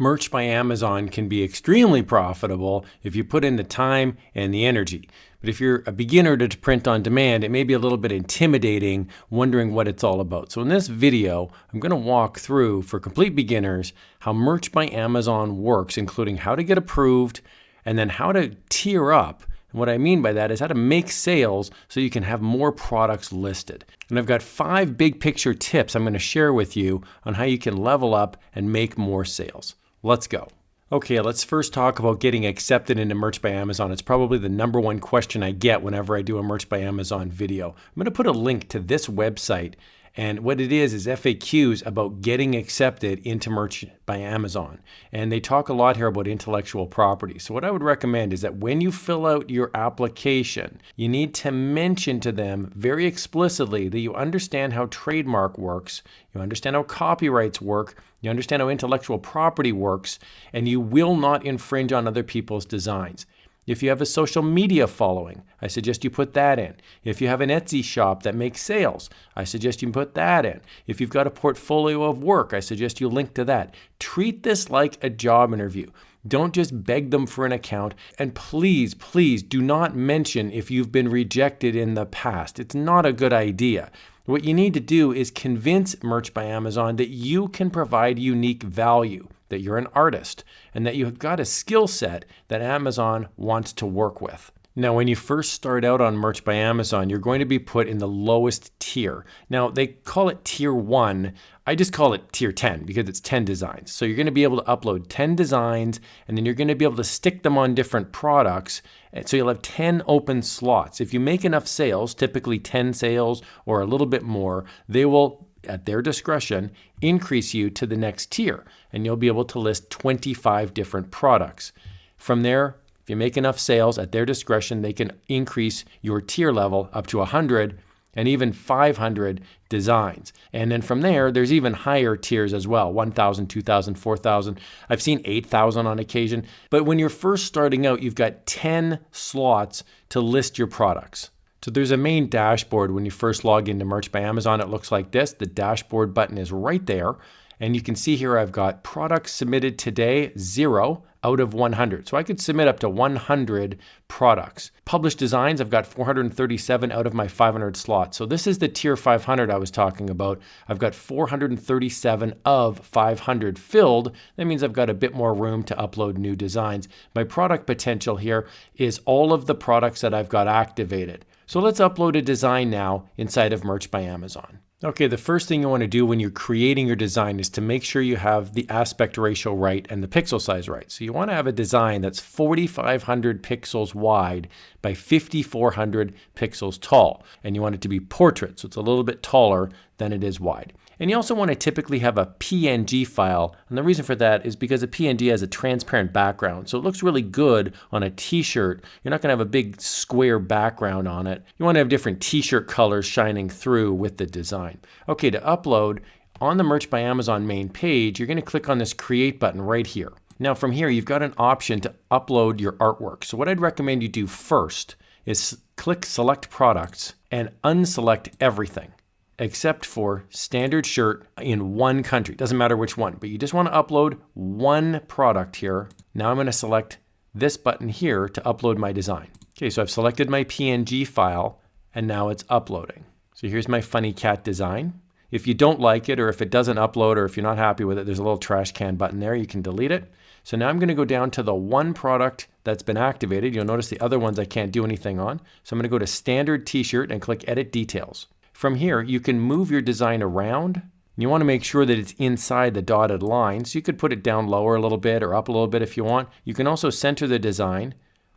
Merch by Amazon can be extremely profitable if you put in the time and the energy. But if you're a beginner to print on demand, it may be a little bit intimidating, wondering what it's all about. So in this video, I'm going to walk through, for complete beginners, how Merch by Amazon works, including how to get approved and then how to tier up. And what I mean by that is how to make sales so you can have more products listed. And I've got 5 big picture tips I'm going to share with you on how you can level up and make more sales. Let's go. Okay, let's first talk about getting accepted into Merch by Amazon. It's probably the number one question I get whenever I do a Merch by Amazon video. I'm going to put a link to this website, and what it is FAQs about getting accepted into Merch by Amazon. And they talk a lot here about intellectual property. So what I would recommend is that when you fill out your application, you need to mention to them very explicitly that you understand how trademark works, you understand how copyrights work, you understand how intellectual property works, and you will not infringe on other people's designs. If you have a social media following, I suggest you put that in. If you have an Etsy shop that makes sales, I suggest you put that in. If you've got a portfolio of work, I suggest you link to that. Treat this like a job interview. Don't just beg them for an account. And please, please do not mention if you've been rejected in the past. It's not a good idea. What you need to do is convince Merch by Amazon that you can provide unique value, that you're an artist, and that you've got a skill set that Amazon wants to work with. Now, when you first start out on Merch by Amazon, you're going to be put in the lowest tier. Now, they call it tier 1. I just call it tier 10 because it's 10 designs. So you're going to be able to upload 10 designs, and then you're going to be able to stick them on different products. And so you'll have 10 open slots. If you make enough sales, typically 10 sales or a little bit more, they will, at their discretion, increase you to the next tier, and you'll be able to list 25 different products. From there, if you make enough sales, at their discretion, they can increase your tier level up to 100 and even 500 designs. And then from there, there's even higher tiers as well, 1,000, 2,000, 4,000. I've seen 8,000 on occasion. But when you're first starting out, you've got 10 slots to list your products. So there's a main dashboard when you first log into Merch by Amazon. It looks like this. The dashboard button is right there. And you can see here I've got products submitted today, 0 out of 100. So I could submit up to 100 products. Published designs, I've got 437 out of my 500 slots. So this is the tier 500 I was talking about. I've got 437 of 500 filled. That means I've got a bit more room to upload new designs. My product potential here is all of the products that I've got activated. So let's upload a design now inside of Merch by Amazon. Okay, the first thing you want to do when you're creating your design is to make sure you have the aspect ratio right and the pixel size right. So you want to have a design that's 4,500 pixels wide by 5,400 pixels tall. And you want it to be portrait, so it's a little bit taller than it is wide. And you also want to typically have a PNG file. And the reason for that is because a PNG has a transparent background. So it looks really good on a t-shirt. You're not going to have a big square background on it. You want to have different t-shirt colors shining through with the design. Okay, to upload, on the Merch by Amazon main page, you're going to click on this create button right here. Now from here, you've got an option to upload your artwork. So what I'd recommend you do first is click select products and unselect everything, except for standard shirt in one country. Doesn't matter which one, but you just want to upload one product here. Now I'm going to select this button here to upload my design. Okay, so I've selected my PNG file and now it's uploading. So here's my funny cat design. If you don't like it or if it doesn't upload or if you're not happy with it, there's a little trash can button there. You can delete it. So now I'm going to go down to the one product that's been activated. You'll notice the other ones I can't do anything on. So I'm going to go to standard t-shirt and click edit details. From here, you can move your design around. You want to make sure that it's inside the dotted line. So you could put it down lower a little bit or up a little bit if you want. You can also center the design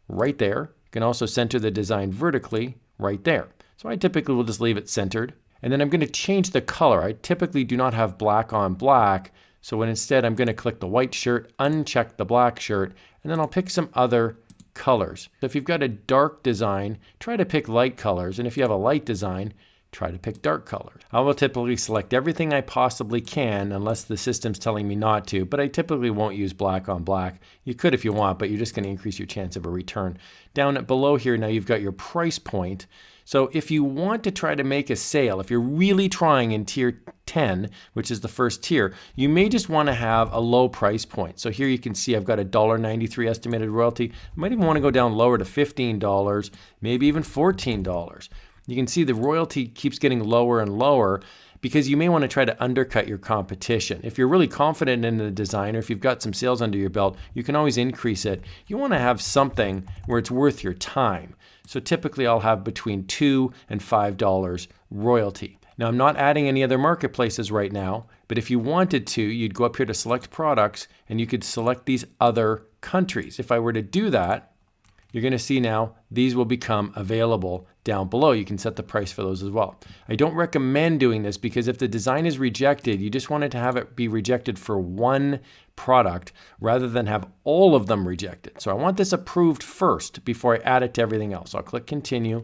right there. You can also center the design vertically right there. So I typically will just leave it centered. And then I'm going to change the color. I typically do not have black on black. So instead, I'm going to click the white shirt, uncheck the black shirt, and then I'll pick some other colors. So if you've got a dark design, try to pick light colors. And if you have a light design, try to pick dark colors. I will typically select everything I possibly can unless the system's telling me not to, but I typically won't use black on black. You could if you want, but you're just going to increase your chance of a return. Down below here, now you've got your price point. So if you want to try to make a sale, if you're really trying in tier 10, which is the first tier, you may just want to have a low price point. So here you can see I've got a $1.93 estimated royalty. I might even want to go down lower to $15, maybe even $14. You can see the royalty keeps getting lower and lower because you may want to try to undercut your competition. If you're really confident in the design, or if you've got some sales under your belt, you can always increase it. You want to have something where it's worth your time. So typically I'll have between $2 and $5 royalty. Now I'm not adding any other marketplaces right now, but if you wanted to, you'd go up here to select products and you could select these other countries. If I were to do that, you're going to see now these will become available down below. You can set the price for those as well. I don't recommend doing this because if the design is rejected, you just wanted to have it be rejected for one product rather than have all of them rejected. So I want this approved first before I add it to everything else. I'll click continue.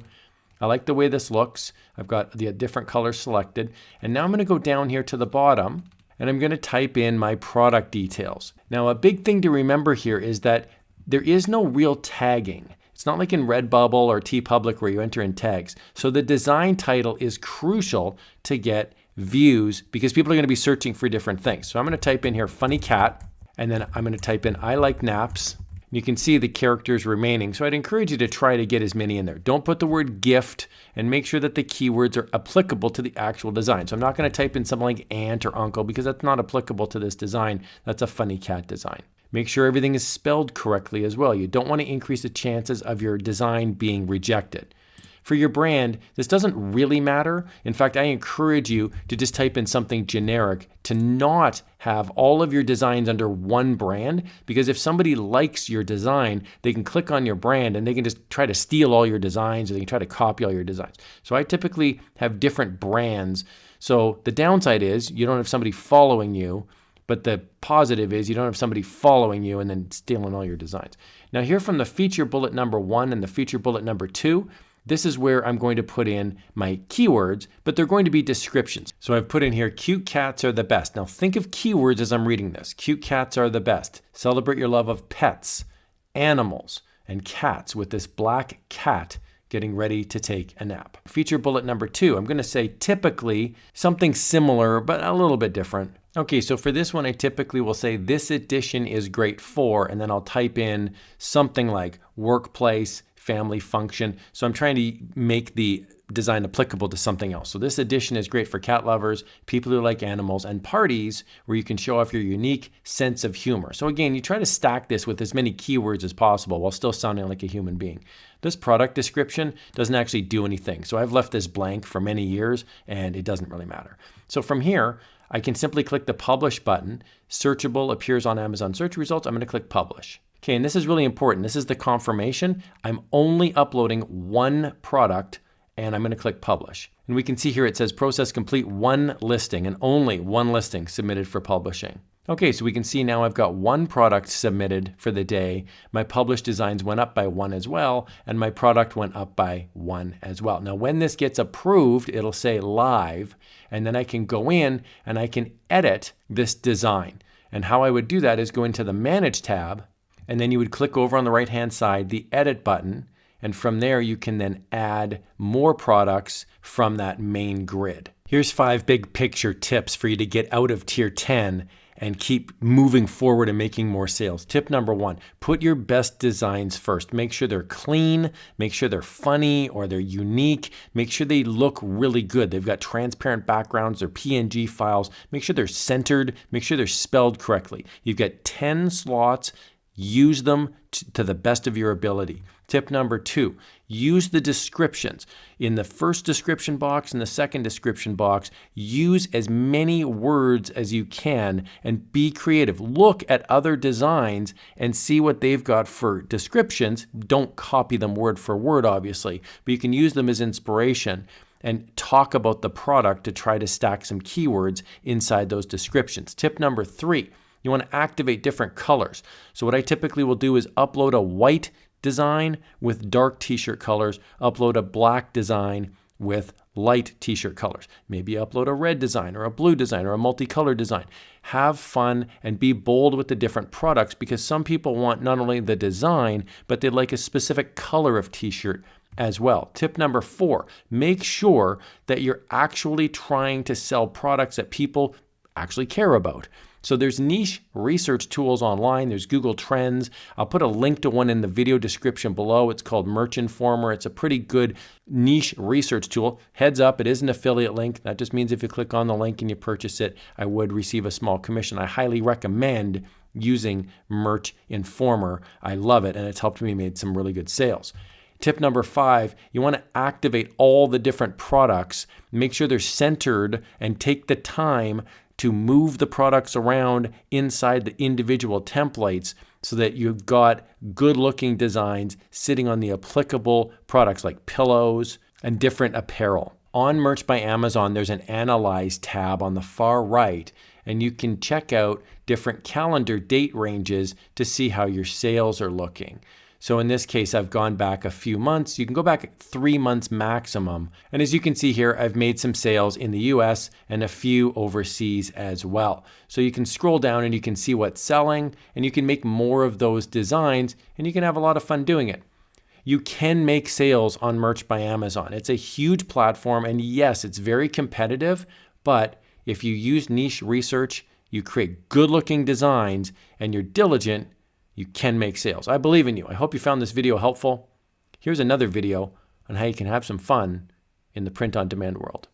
I like the way this looks. I've got the different colors selected. And now I'm going to go down here to the bottom and I'm going to type in my product details. Now a big thing to remember here is that there is no real tagging. It's not like in Redbubble or TeePublic where you enter in tags. So the design title is crucial to get views because people are going to be searching for different things. So I'm going to type in here funny cat, and then I'm going to type in I like naps. You can see the characters remaining. So I'd encourage you to try to get as many in there. Don't put the word gift, and make sure that the keywords are applicable to the actual design. So I'm not going to type in something like aunt or uncle because that's not applicable to this design. That's a funny cat design. Make sure everything is spelled correctly as well. You don't want to increase the chances of your design being rejected. For your brand, this doesn't really matter. In fact, I encourage you to just type in something generic, to not have all of your designs under one brand, because if somebody likes your design, they can click on your brand and they can just try to steal all your designs, or they can try to copy all your designs. So I typically have different brands. So the downside is you don't have somebody following you, but the positive is you don't have somebody following you and then stealing all your designs. Now here from the feature bullet number 1 and the feature bullet number 2, this is where I'm going to put in my keywords, but they're going to be descriptions. So I've put in here, cute cats are the best. Now think of keywords as I'm reading this. Cute cats are the best. Celebrate your love of pets, animals, and cats with this black cat getting ready to take a nap. Feature bullet number 2, I'm going to say typically something similar, but a little bit different. Okay, so for this one, I typically will say this edition is great for, and then I'll type in something like workplace, family function. So I'm trying to make the design applicable to something else. So this edition is great for cat lovers, people who like animals, and parties where you can show off your unique sense of humor. So again, you try to stack this with as many keywords as possible while still sounding like a human being. This product description doesn't actually do anything. So I've left this blank for many years and it doesn't really matter. So from here, I can simply click the publish button. Searchable appears on Amazon search results. I'm going to click publish. Okay, and this is really important. This is the confirmation. I'm only uploading one product and I'm going to click publish. And we can see here it says process complete, one listing, and only one listing submitted for publishing. Okay, so we can see now I've got one product submitted for the day. My published designs went up by 1 as well, and my product went up by 1 as well. Now when this gets approved, it'll say live, and then I can go in and I can edit this design. And how I would do that is go into the Manage tab, and then you would click over on the right-hand side, the Edit button, and from there you can then add more products from that main grid. Here's 5 big picture tips for you to get out of tier 10 and keep moving forward and making more sales. Tip number 1, put your best designs first. Make sure they're clean, make sure they're funny or they're unique, make sure they look really good. They've got transparent backgrounds, they're PNG files, make sure they're centered, make sure they're spelled correctly. You've got 10 slots, use them to the best of your ability. Tip number 2, use the descriptions. In the first description box and the second description box, use as many words as you can and be creative. Look at other designs and see what they've got for descriptions. Don't copy them word for word, obviously, but you can use them as inspiration and talk about the product to try to stack some keywords inside those descriptions. Tip number 3, you want to activate different colors. So what I typically will do is upload a white design with dark t-shirt colors, upload a black design with light t-shirt colors. Maybe upload a red design or a blue design or a multicolored design. Have fun and be bold with the different products because some people want not only the design, but they like a specific color of t-shirt as well. Tip number 4, make sure that you're actually trying to sell products that people actually care about. So there's niche research tools online. There's Google Trends. I'll put a link to one in the video description below. It's called Merch Informer. It's a pretty good niche research tool. Heads up, it is an affiliate link. That just means if you click on the link and you purchase it, I would receive a small commission. I highly recommend using Merch Informer. I love it, and it's helped me make some really good sales. Tip number 5, you want to activate all the different products. Make sure they're centered and take the time to move the products around inside the individual templates so that you've got good looking designs sitting on the applicable products like pillows and different apparel. On Merch by Amazon, there's an Analyze tab on the far right, and you can check out different calendar date ranges to see how your sales are looking. So in this case, I've gone back a few months. You can go back 3 months maximum. And as you can see here, I've made some sales in the US and a few overseas as well. So you can scroll down and you can see what's selling, and you can make more of those designs, and you can have a lot of fun doing it. You can make sales on Merch by Amazon. It's a huge platform, and yes, it's very competitive, but if you use niche research, you create good looking designs, and you're diligent, you can make sales. I believe in you. I hope you found this video helpful. Here's another video on how you can have some fun in the print-on-demand world.